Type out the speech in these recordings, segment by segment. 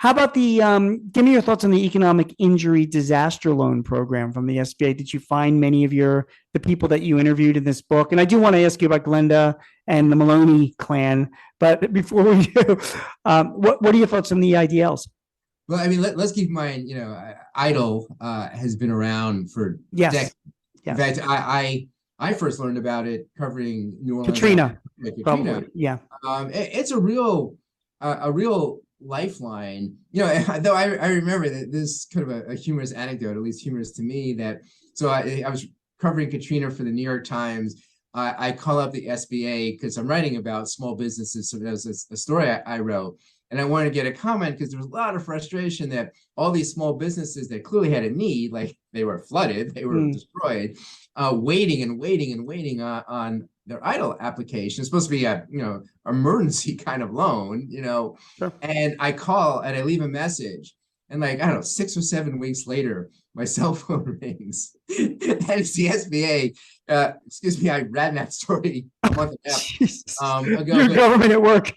How about give me your thoughts on the economic injury disaster loan program from the SBA. Did you find many of the people that you interviewed in this book? And I do want to ask you about Glenda and the Maloney clan. But before we do, what are your thoughts on the IDLs? Well, I mean, let's keep in mind, Idle has been around for Yes. decades. In fact, I first learned about it covering New Orleans. Katrina. Katrina. Probably. Yeah. It's a real lifeline. Though I remember that this kind of a humorous anecdote, at least humorous to me, that so I was covering Katrina for the New York Times. I call up the SBA because I'm writing about small businesses. So that was a story I wrote. And I wanted to get a comment because there was a lot of frustration that all these small businesses that clearly had a need, like they were flooded, they were destroyed, waiting and waiting and waiting on their idle application. It's supposed to be a emergency kind of loan, Sure. And I call and I leave a message, and like I don't know, 6 or 7 weeks later, my cell phone rings, and it's the SBA. Excuse me, I ran that story a month and a half ago. Your government at work.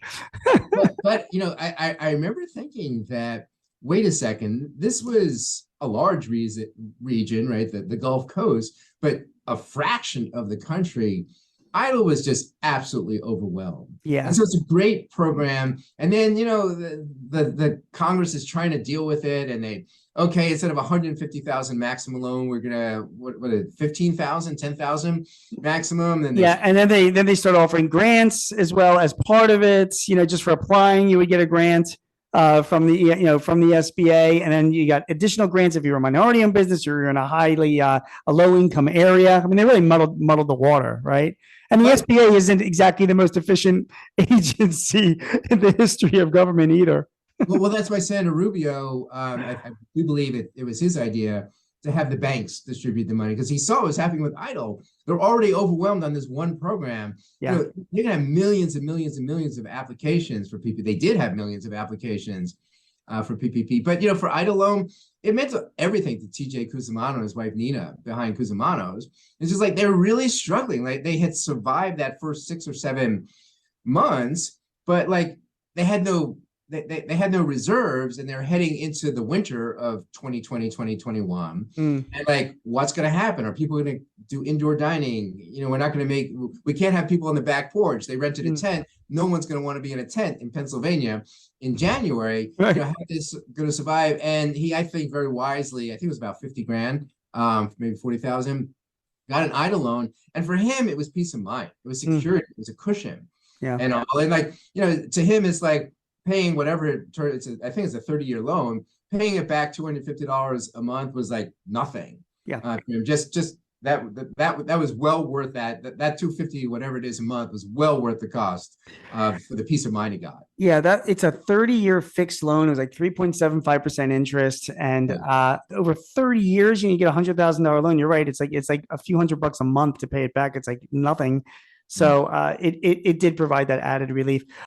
but I remember thinking that, wait a second, this was a large region, right? The Gulf Coast, but a fraction of the country. Idle was just absolutely overwhelmed. Yeah. And so it's a great program. And then, the Congress is trying to deal with it. And okay, instead of 150,000 maximum loan, we're going to, what 15,000, 10,000 maximum. And then they start offering grants as well as part of it, just for applying, you would get a grant from the SBA. And then you got additional grants if you're a minority owned business or you're in a low income area. I mean, they really muddled the water, right? And the SBA isn't exactly the most efficient agency in the history of government either. well, that's why Senator Rubio, I do believe it was his idea to have the banks distribute the money because he saw what was happening with Idle. They're already overwhelmed on this one program. Yeah. They're going to have millions and millions and millions of applications for PPP. They did have millions of applications for PPP. But, for Idle loan, it meant everything to TJ Cusimano and his wife Nina behind Cusimano's. It's just like they're really struggling. Like they had survived that first 6 or 7 months, but like they had no reserves, and they're heading into the winter of 2020, 2021. And like, what's going to happen? Are people going to do indoor dining? We're not going to we can't have people on the back porch. They rented a tent. No one's going to want to be in a tent in Pennsylvania in January. Right. How is this going to survive? And he, I think very wisely, I think it was about 50 grand, maybe 40,000, got an Idle loan. And for him, it was peace of mind. It was security. It was a cushion. Yeah. And like, to him, it's like, paying whatever I think it's a 30-year loan, paying it back $250 a month was like nothing. Yeah. Just that was well worth that $250, whatever it is a month, was well worth the cost for the peace of mind he got. Yeah, it's a 30-year fixed loan. It was like 3.75% interest, and over 30 years, you get $100,000 loan. You're right. It's like a few $100 a month to pay it back. It's like nothing. So it did provide that added relief.